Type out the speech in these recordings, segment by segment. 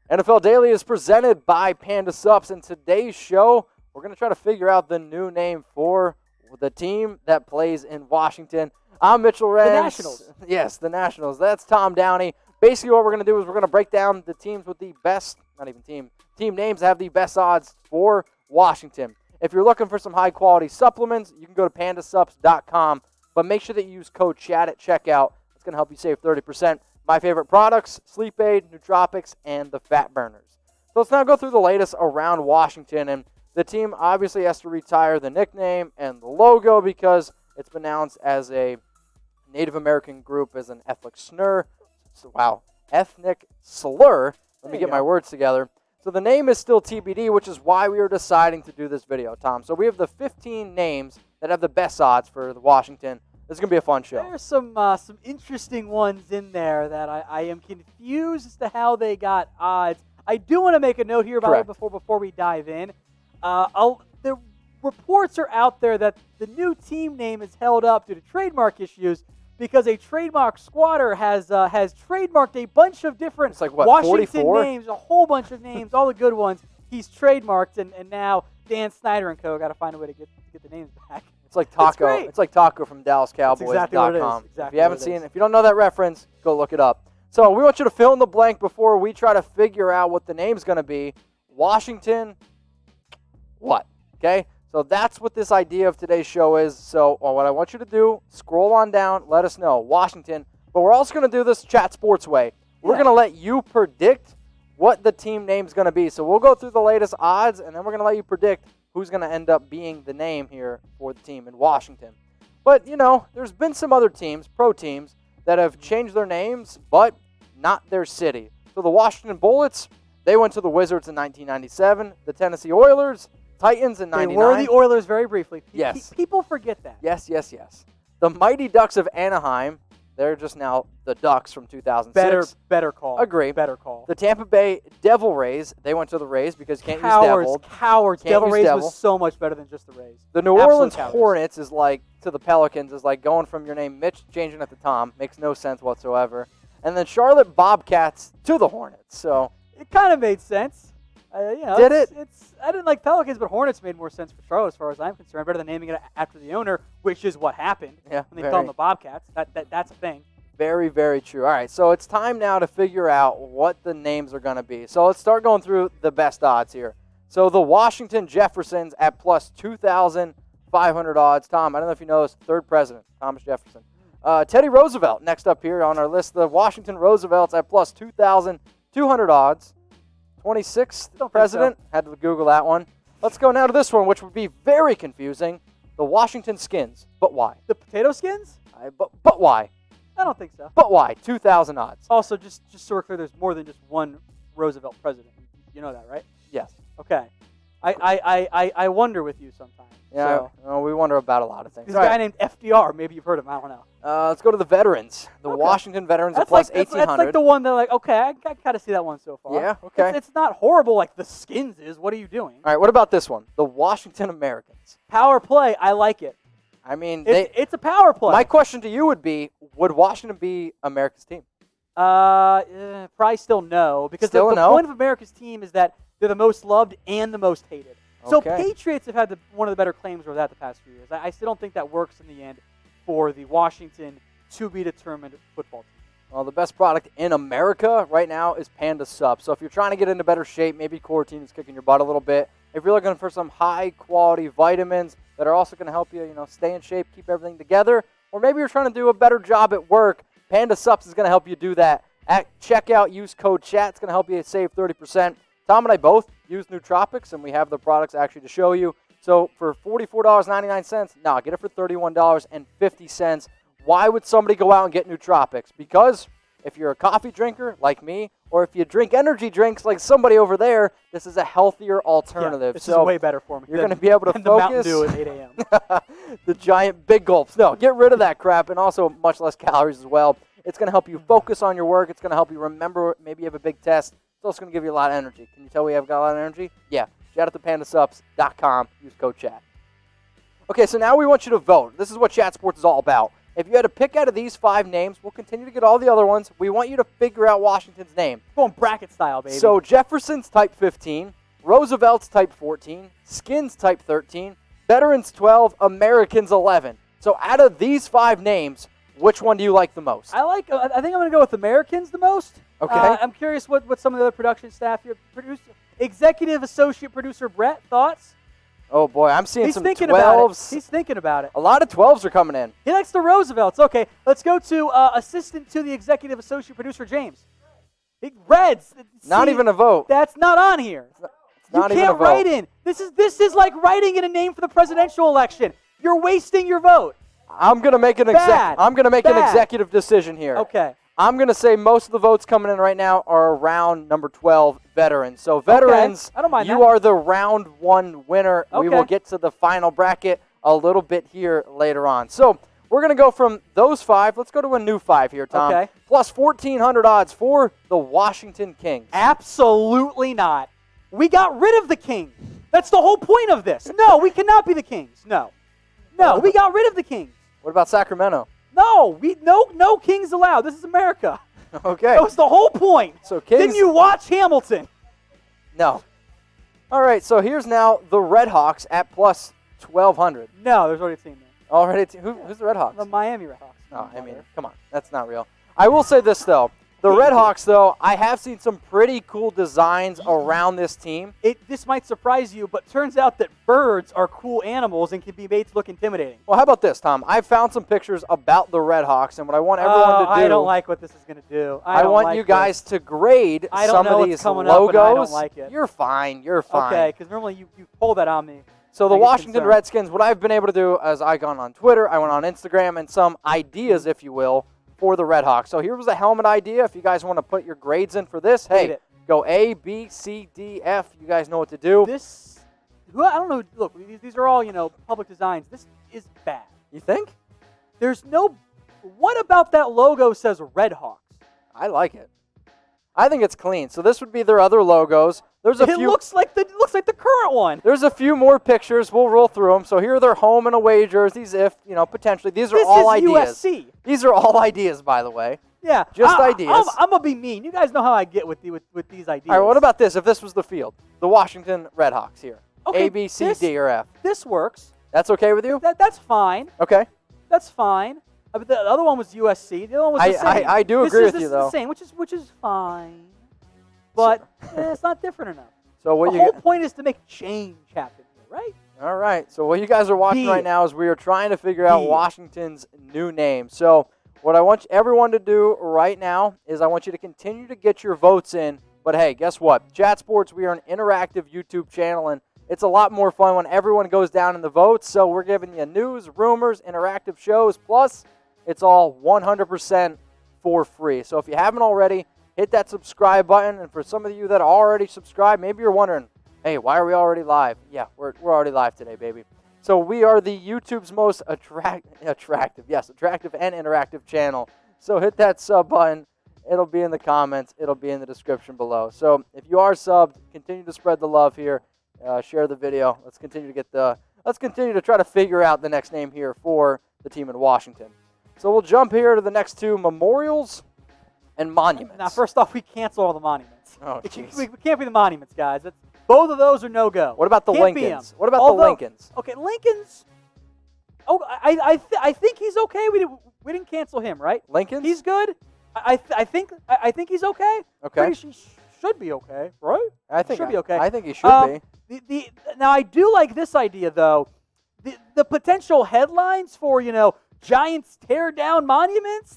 NFL Daily is presented by Panda Sups, and today's show, we're going to try to figure out the new name for the team that plays in Washington. I'm Mitchell Renz. The Nationals. Yes, the Nationals. That's Tom Downey. Basically, what we're going to do is we're going to break down the teams with the best, not even team names that have the best odds for Washington. If you're looking for some high-quality supplements, you can go to pandasups.com, but make sure that you use code CHAT at checkout. It's going to help you save 30%. My favorite products, SLEEPAID, NOOTROPICS, and the Fat Burners. So let's now go through the latest around Washington, and the team obviously has to retire the nickname and the logo because it's been announced as a Native American group as an ethnic slur. Ethnic slur. Let me get my words together. So the name is still TBD, which is why we are deciding to do this video, Tom. So we have the 15 names that have the best odds for the Washington. This is going to be a fun show. There's some interesting ones in there that I am confused as to how they got odds. I do want to make a note here about it before we dive in. The reports are out there that the new team name is held up due to trademark issues because a trademark squatter has trademarked a bunch of different Washington 44? names, a whole bunch of names, all the good ones. He's trademarked, and now Dan Snyder and co. got to find a way to get the names back. It's like Taco. It's like Taco from DallasCowboys.com. Exactly what it is. If you haven't seen it, if you don't know that reference, go look it up. So we want you to fill in the blank before we try to figure out what the name's going to be. Washington, what? Okay? So that's what this idea of today's show is. So what I want you to do, scroll on down, let us know. Washington. But we're also going to do this Chat Sports way. We're going to let you predict what the team name's going to be. So we'll go through the latest odds, and then we're going to let you predict who's going to end up being the name here for the team in Washington. But, you know, there's been some other teams, pro teams, that have changed their names, but not their city. So the Washington Bullets, they went to the Wizards in 1997. The Tennessee Oilers, Titans in 99. They were the Oilers very briefly. Yes. People forget that. Yes. The Mighty Ducks of Anaheim, they're just now the Ducks from 2006. Better call. Agree. Better call. The Tampa Bay Devil Rays, they went to the Rays because you can't use Devil. Cowards. Can't Devil use Rays Devil. was so much better than just the Rays. The New Absolute Orleans cowards. Hornets is like, to the Pelicans, is like going from your name Mitch, changing it to Tom. Makes no sense whatsoever. And then Charlotte Bobcats to the Hornets. So it kind of made sense. Did it? I didn't like Pelicans, but Hornets made more sense for Charlotte as far as I'm concerned. Better than naming it after the owner, which is what happened when they called them the Bobcats. That's a thing. Very, very true. All right, so it's time now to figure out what the names are going to be. So let's start going through the best odds here. So the Washington Jeffersons at plus 2,500 odds. Tom, I don't know if you know this, third president, Thomas Jefferson. Teddy Roosevelt next up here on our list. The Washington Roosevelts at plus 2,200 odds. 26th president. Had to Google that one. Let's go now to this one, which would be very confusing. The Washington Skins. But why? The potato skins? But why? I don't think so. But why? 2,000 odds. Also, just so we're clear, there's more than just one Roosevelt president. You know that, right? Yes. Okay. I wonder with you sometimes. Yeah, so. We wonder about a lot of things. There's a guy named FDR. Maybe you've heard of him. I don't know. Let's go to the veterans. The Washington Veterans at plus 1,800. That's like the one that, like, okay, I kind of see that one so far. Yeah, okay. It's not horrible like the Skins is. What are you doing? All right, what about this one? The Washington Americans. Power play. I like it. I mean, it's a power play. My question to you would be, would Washington be America's team? Probably still no. Because the point of America's team is that they're the most loved and the most hated. So Patriots have had one of the better claims over that the past few years. I still don't think that works in the end for the Washington to-be-determined football team. Well, the best product in America right now is Panda Sup. So if you're trying to get into better shape, maybe Core-Team is kicking your butt a little bit. If you're looking for some high-quality vitamins that are also going to help you, stay in shape, keep everything together, or maybe you're trying to do a better job at work, Panda Sups is going to help you do that. At checkout, use code CHAT. It's going to help you save 30%. Tom and I both use NOOTROPICS, and we have the products actually to show you. So for $44.99, get it for $31.50. Why would somebody go out and get NOOTROPICS? Because if you're a coffee drinker like me, or if you drink energy drinks like somebody over there, this is a healthier alternative. Yeah, this is way better for me. You're going to be able to focus. The Mountain Dew at 8 a.m. The giant big gulps. No, get rid of that crap, and also much less calories as well. It's going to help you focus on your work. It's going to help you remember. Maybe you have a big test. It's also going to give you a lot of energy. Can you tell we have got a lot of energy? Yeah. Shout out to pandasups.com. Use code CHAT. Okay, so now we want you to vote. This is what Chat Sports is all about. If you had to pick out of these 5 names, we'll continue to get all the other ones. We want you to figure out Washington's name. Going bracket style, baby. So Jeffersons type 15, Roosevelts type 14, Skins type 13, Veterans 12, Americans 11. So out of these 5 names, which one do you like the most? I think I'm going to go with Americans the most. Okay. I'm curious what some of the other production staff here produce. Executive Associate Producer Brett, thoughts? Oh, boy, I'm seeing He's some thinking 12s. about it. He's thinking about it. A lot of 12s are coming in. He likes the Roosevelts. Okay, let's go to Assistant to the Executive Associate Producer James. Reds. Not even a vote. That's not on here. It's not you even a can't vote. write in. This is like writing in a name for the presidential election. You're wasting your vote. I'm going to make an executive decision here. Okay. I'm going to say most of the votes coming in right now are around number 12, Veterans. So, Veterans, I don't mind you that. are the round 1 winner. We Okay. will get to the final bracket a little bit here later on. So, we're going to go from those 5. Let's go to a new 5 here, Tom. Okay. Plus 1,400 odds for the Washington Kings. Absolutely not. We got rid of the Kings. That's the whole point of this. No, we cannot be the Kings. No, we got rid of the Kings. What about Sacramento? No, no Kings allowed. This is America. Okay. That was the whole point. So Kings. Didn't you watch Hamilton? No. All right, so here's now the Redhawks at plus 1,200. No, there's already a team there. Already, who's the Redhawks? The Miami Redhawks. No, I mean, come on. That's not real. I will say this, though. The Redhawks, though, I have seen some pretty cool designs around this team. This might surprise you, but turns out that birds are cool animals and can be made to look intimidating. Well, how about this, Tom? I found some pictures about the Redhawks, and what I want everyone to do... I don't like what this is going to do. I want you guys to grade some of these logos. I don't like it. You're fine. You're fine. Okay, because normally you pull that on me. So the Washington Redskins, what I've been able to do is I gone on Twitter, I went on Instagram, and some ideas, if you will, for the Redhawks. So here was the helmet idea. If you guys want to put your grades in for this, hey, go A, B, C, D, F. You guys know what to do. I don't know. Look, these are all, public designs. This is bad. You think? What about that logo says Redhawks? I like it. I think it's clean. So this would be their other logos. It looks like the current one. There's a few more pictures. We'll roll through them. So here are their home and away jerseys. If potentially these are all ideas. USC. These are all ideas, by the way. Yeah, just ideas. I'm gonna be mean. You guys know how I get with these ideas. All right. What about this? If this was the field, the Washington Redhawks here. Okay, A, B, C, D, or F. This works. That's okay with you? That's fine. Okay. That's fine. But the other one was USC. The other one was the same. I do agree with you, though. This is the same, which is fine. But it's not different enough. So the whole point is to make change happen here, right? All right. So what you guys are watching right now is we are trying to figure out Washington's new name. So what I want everyone to do right now is I want you to continue to get your votes in. But hey, guess what? Chat Sports, we are an interactive YouTube channel, and it's a lot more fun when everyone goes down in the votes. So we're giving you news, rumors, interactive shows, plus it's all 100% for free. So if you haven't already, hit that subscribe button. And for some of you that are already subscribed, maybe you're wondering, hey, why are we already live? Yeah, we're already live today, baby. So we are the YouTube's most attractive and interactive channel. So hit that sub button. It'll be in the comments. It'll be in the description below. So if you are subbed, continue to spread the love here. Share the video. Let's continue to try to figure out the next name here for the team in Washington. So we'll jump here to the next two, memorials and monuments. Now, first off, we cancel all the monuments. Oh, jeez. We can't be the monuments, guys. Both of those are no-go. What about the Lincolns? What about the Lincolns? Okay, Lincolns. Oh, I think he's okay. We didn't cancel him, right? Lincolns? He's good. I think he's okay. Okay. Pretty sure he should be okay, right? I think should be okay. I think he should be. Now I do like this idea though. The potential headlines for Giants tear down monuments,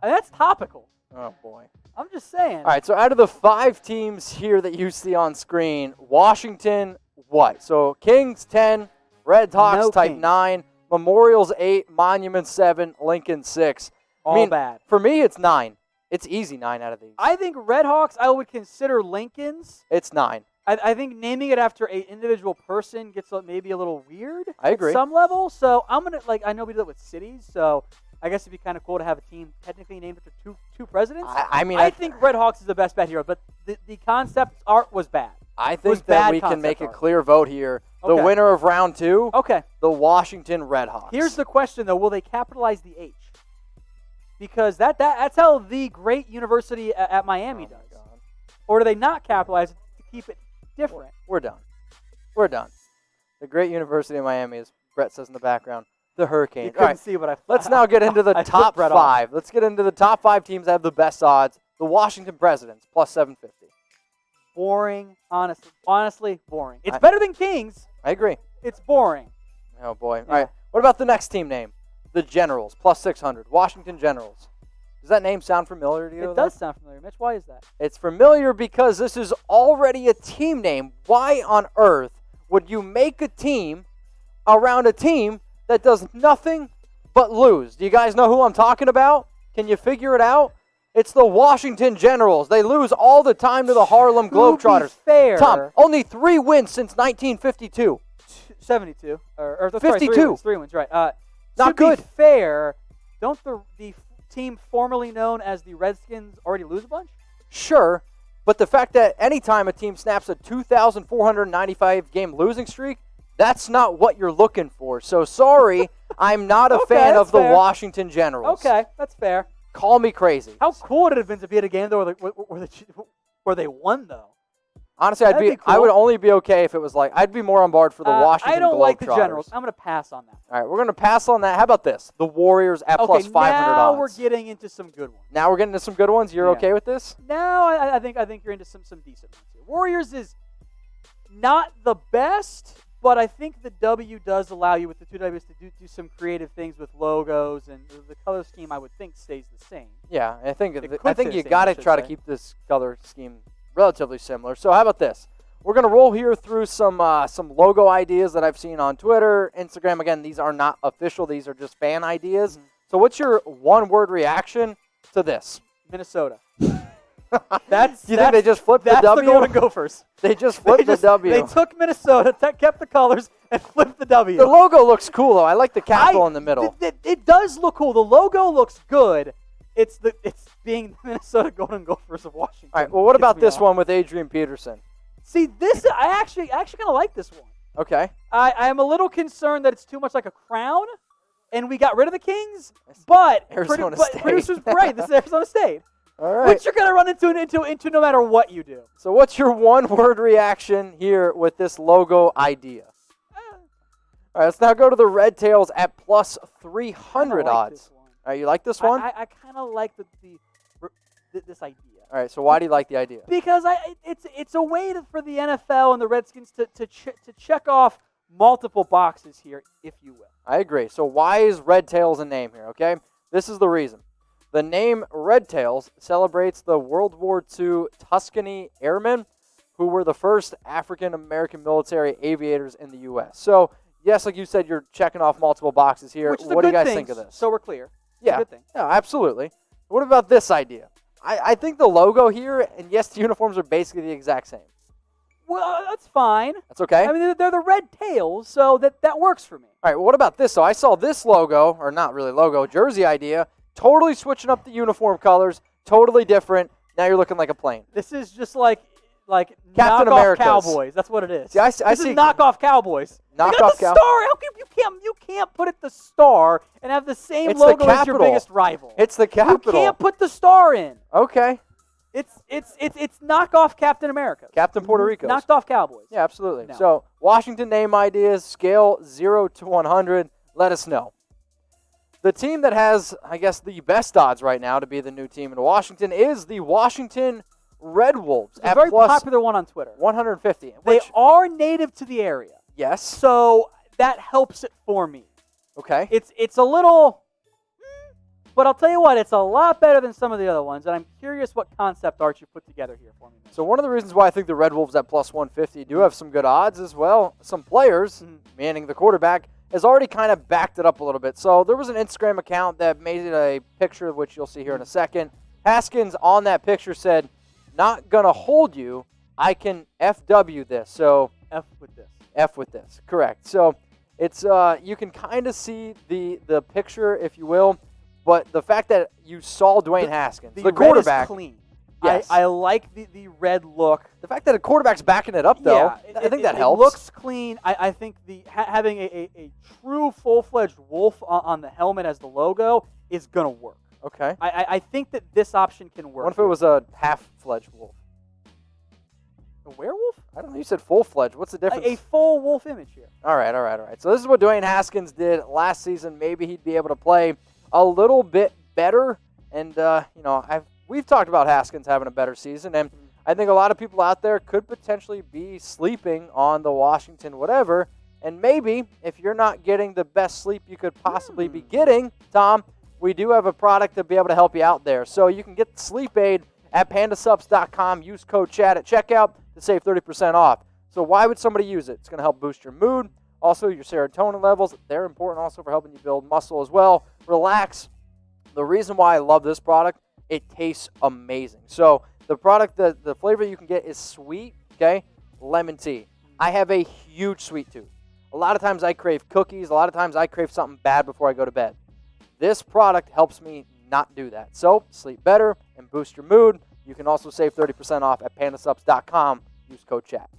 that's topical. Oh boy. I'm just saying. All right, so out of the 5 teams here that you see on screen, Washington, what? So Kings 10, Redhawks type 9, Memorials 8, Monuments 7, Lincoln 6. All bad. For me, it's 9. It's easy 9 out of these. I think Redhawks, I would consider Lincolns. It's 9. I think naming it after an individual person gets maybe a little weird. I agree. At some level. So I'm going to, I know we did it with cities, so I guess it'd be kind of cool to have a team technically named after two presidents. I think Redhawks is the best bet here, but the concept art was bad. I think that we can make a clear vote here The winner of round 2, Okay. the Washington Redhawks. Here's the question, though. Will they capitalize the H? Because that's how the great university at Miami does. God. Or do they not capitalize it to keep it different? We're done. We're done. The great university of Miami, as Brett says in the background, the Hurricanes. You couldn't see what I Let's now get into the top 5. Let's get into the top 5 teams that have the best odds. The Washington Presidents, plus 750. Boring, honestly, boring. It's better than Kings. I agree. It's boring. Oh, boy. Yeah. All right. What about the next team name? The Generals, plus 600. Washington Generals. Does that name sound familiar to you? It does sound familiar. Mitch, why is that? It's familiar because this is already a team name. Why on earth would you make a team around a team that does nothing but lose? Do you guys know who I'm talking about? Can you figure it out? It's the Washington Generals. They lose all the time to the Harlem Globetrotters. To be fair, Tom, only 3 wins since 1952. 72. Or 52. Sorry, 3 wins, right. Not good. To be fair, don't the team formerly known as the Redskins already lose a bunch? Sure, but the fact that anytime a team snaps a 2,495 game losing streak, that's not what you're looking for. So sorry, I'm not a fan of the Washington Generals. Okay, that's fair. Call me crazy. How cool would it have been to be at a game though where they won though? Honestly, I would only be okay if it was like I'd be more on board for the Washington Globetrotters. I don't like the Generals. I'm going to pass on that. All right, we're going to pass on that. How about this? The Warriors at plus 500 now odds. we're getting into some good ones. Now we're getting into some good ones. You're okay with this? Now I think you're into some decent ones here. Warriors is not the best, but I think the W does allow you with the 2 Ws to do some creative things with logos, and the color scheme I would think stays the same. Yeah, I think you same, got to try to keep this color scheme relatively similar. So how about this? We're going to roll here through some logo ideas that I've seen on Twitter, Instagram. Again, these are not official. These are just fan ideas. Mm-hmm. So what's your one-word reaction to this? Minnesota. You think they just flipped the W? That's the Golden Gophers. They just flipped the W. They took Minnesota, kept the colors, and flipped the W. The logo looks cool, though. I like the capital in the middle. It does look cool. The logo looks good. It's being the Minnesota Golden Gophers of Washington. All right. Well, what about this one with Adrian Peterson? See, this I actually kind of like this one. Okay. I am a little concerned that it's too much like a crown, and we got rid of the Kings. But Arizona State. Producers, right? This is Arizona State. All right. Which you're gonna run into no matter what you do. So, what's your one-word reaction here with this logo idea? All right. Let's now go to the Redtails at plus 300 odds. All right, you like this one? I kind of like this idea. All right, so why do you like the idea? Because it's a way for the NFL and the Redskins to check off multiple boxes here, if you will. I agree. So why is Redtails a name here, okay? This is the reason. The name Redtails celebrates the World War II Tuscany Airmen, who were the first African-American military aviators in the U.S. So, yes, like you said, you're checking off multiple boxes here. What do you guys think of this? So we're clear. Yeah, good thing. Yeah, absolutely. What about this idea? I think the logo here, and yes, the uniforms are basically the exact same. Well, that's fine. That's okay? I mean, they're the Redtails, so that works for me. All right, well, what about this? So I saw this logo, or not really logo, jersey idea, totally switching up the uniform colors, totally different. Now you're looking like a plane. This is just like Captain knockoff America's. Cowboys. That's what it is. See, I this see is knockoff Cowboys. Knockoff you got the star. How come you can't put it the star and have the same logo as your biggest rival? It's the capital. You can't put the star in. Okay. It's knockoff Captain America. Captain Puerto Rico. Knocked off Cowboys. Yeah, absolutely. No. So Washington name ideas, scale 0 to 100. Let us know. The team that has, I guess, the best odds right now to be the new team in Washington is the Washington Redwolves. It's a very popular one on Twitter. 150. They are native to the area. Yes. So that helps it for me. Okay. It's a little, but I'll tell you what, it's a lot better than some of the other ones, and I'm curious what concept art you put together here for me. So one of the reasons why I think the Redwolves at plus 150 do have some good odds as well, some players, meaning the quarterback, has already kind of backed it up a little bit. So there was an Instagram account that made a picture, which you'll see here in a second. Haskins on that picture said, "Not going to hold you. I can FW this." So F with this. F with this. Correct. So it's you can kind of see the picture, if you will, but the fact that you saw Dwayne Haskins, the quarterback, red is clean. Yes. I like the red look. The fact that a quarterback's backing it up, though, I think that helps. It looks clean. I think having a true full-fledged wolf on the helmet as the logo is going to work. Okay. I think that this option can work. What if it was a half-fledged wolf? A werewolf? I don't know. You said full-fledged. What's the difference? A full wolf image here. All right. So this is what Dwayne Haskins did last season. Maybe he'd be able to play a little bit better. And, we've talked about Haskins having a better season. And I think a lot of people out there could potentially be sleeping on the Washington whatever. And maybe if you're not getting the best sleep you could possibly be getting, Tom, we do have a product to be able to help you out there. So you can get the SLEEPAID at pandasups.com. Use code CHAT at checkout to save 30% off. So why would somebody use it? It's going to help boost your mood, also your serotonin levels. They're important also for helping you build muscle as well. Relax. The reason why I love this product, it tastes amazing. So the product, the flavor you can get is sweet, okay? Lemon tea. I have a huge sweet tooth. A lot of times I crave cookies. A lot of times I crave something bad before I go to bed. This product helps me not do that. So sleep better and boost your mood. You can also save 30% off at pandasups.com. Use code CHAT.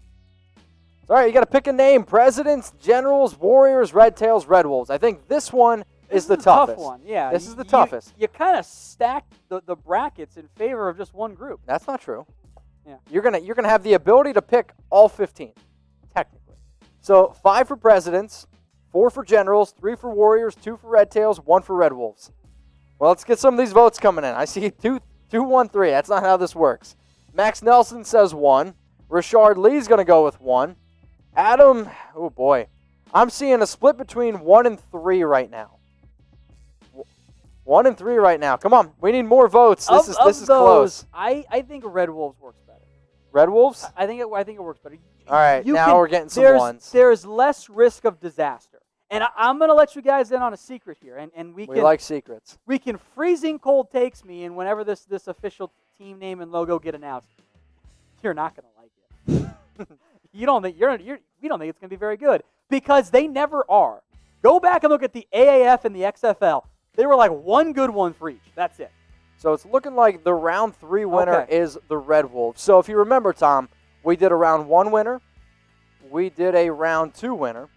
All right, you got to pick a name. Presidents, Generals, Warriors, Redtails, Redwolves. I think this one is the toughest. Tough one, yeah. This is the toughest. You kind of stacked the brackets in favor of just one group. That's not true. Yeah. You're gonna have the ability to pick all 15, technically. So 5 for Presidents, 4 for Generals, 3 for Warriors, 2 for Redtails, 1 for Redwolves. Well, let's get some of these votes coming in. I see 2, 1, 3. That's not how this works. Max Nelson says 1. Rashard Lee's going to go with 1. Adam, oh boy. I'm seeing a split between 1 and 3 right now. 1 and 3 right now. Come on, we need more votes. This is close. I think Redwolves works better. Redwolves? I think it works better. All right, we're getting some ones. There's less risk of disaster. And I'm going to let you guys in on a secret here. And we like secrets. We can freezing cold takes me, and whenever this official team name and logo get announced, you're not going to like it. We don't think it's going to be very good because they never are. Go back and look at the AAF and the XFL. They were like one good one for each. That's it. So it's looking like the round 3 winner is the Redwolves. So if you remember, Tom, we did a round 1 winner, we did a round 2 winner,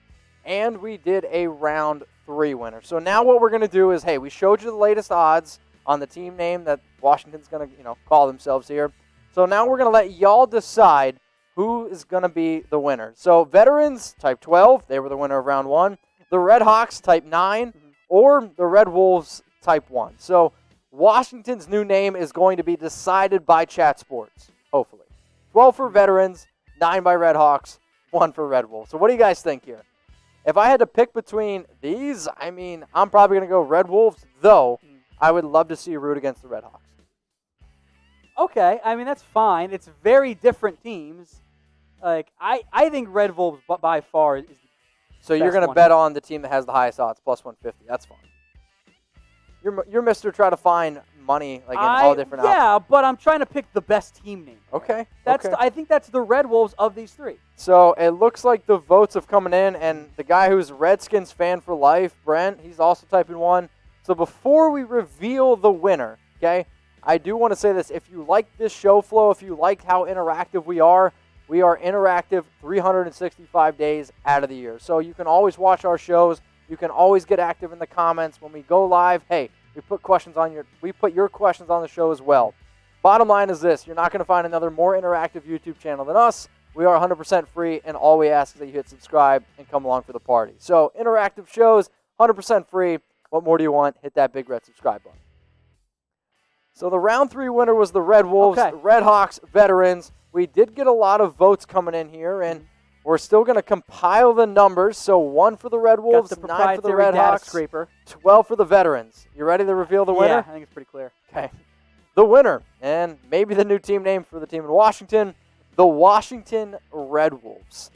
and we did a round 3 winner. So now what we're going to do is, hey, we showed you the latest odds on the team name that Washington's going to, call themselves here. So now we're going to let y'all decide who is going to be the winner. So Veterans, type 12, they were the winner of round 1. The Redhawks, type 9, or the Redwolves, type 1. So Washington's new name is going to be decided by Chat Sports, hopefully. 12 for Veterans, 9 by Redhawks, 1 for Redwolves. So what do you guys think here? If I had to pick between these, I'm probably going to go Redwolves, though I would love to see you root against the Redhawks. Okay, that's fine. It's very different teams. I think Redwolves by far is the So you're going to bet on the team that has the highest odds, plus 150. That's fine. You're Mr. Try to find money in all different options. Yeah, but I'm trying to pick the best team name. Okay. I think that's the Redwolves of these 3. So it looks like the votes have come in, and the guy who's Redskins fan for life, Brent, he's also typing 1. So before we reveal the winner, okay, I do want to say this. If you like this show flow, if you like how interactive we are interactive 365 days out of the year. So you can always watch our shows. You can always get active in the comments. When we go live, hey, we put your questions on the show as well. Bottom line is this. You're not going to find another more interactive YouTube channel than us. We are 100% free, and all we ask is that you hit subscribe and come along for the party. So interactive shows, 100% free. What more do you want? Hit that big red subscribe button. So the round 3 winner was the Redwolves, the Redhawks, Veterans. We did get a lot of votes coming in here, and we're still going to compile the numbers. So 1 for the Redwolves, 9 for the Redhawks, 12 for the Veterans. You ready to reveal the winner? Yeah, I think it's pretty clear. Okay. The winner, and maybe the new team name for the team in Washington, the Washington Redwolves.